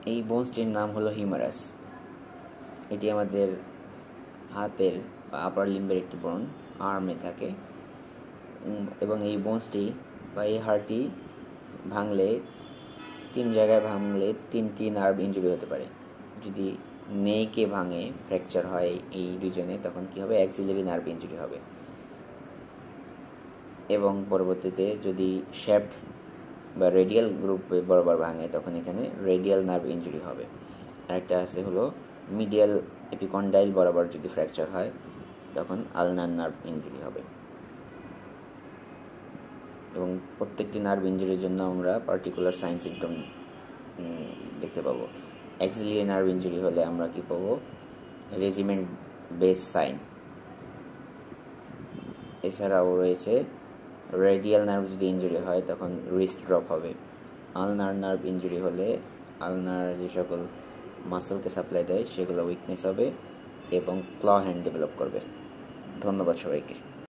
এই বোনসটির নাম হলো হিউমারাস। এটি আমাদের হাতের বা আপার লিম্বের একটি বোন, আর্মে থাকে, এবং এই বোনসটি বা এই হাড়টি ভাঙলে, 3 জায়গায় ভাঙলে 3টি নার্ভ ইনজুরি হতে পারে। যদি নেইকে ভাঙে, ফ্র্যাকচার হয় এই রিজনে, তখন কি হবে? অ্যাক্সিলারি নার্ভ ইনজুরি হবে। এবং পরবর্তীতে যদি শ্যাফট বা রেডিয়াল গ্রুপ বরাবর ভাঙে, তখন এখানে রেডিয়াল নার্ভ ইনজুরি হবে। আরেকটা আছে হলো মিডিয়াল এপিকন্ডাইল বরাবর যদি ফ্র্যাকচার হয়, তখন আলনার নার্ভ ইনজুরি হবে। এবং প্রত্যেকটি নার্ভ ইনজুরির জন্য আমরা পার্টিকুলার সাইন সিমটম দেখতে পাবো। অ্যাক্সিলারি নার্ভ ইনজুরি হলে আমরা কি পাবো? Regiment base sign. এছাড়াও রয়েছে রেডিয়াল নার্ভ যদি ইনজুরি হয়, তখন রিস্ট ড্রপ হবে। আলনার নার্ভ ইনজুরি হলে আলনার যে সকল মাসেলকে সাপ্লাই দেয় সেগুলো উইকনেস হবে এবং ক্ল হ্যান্ড ডেভেলপ করবে। ধন্যবাদ সবাইকে।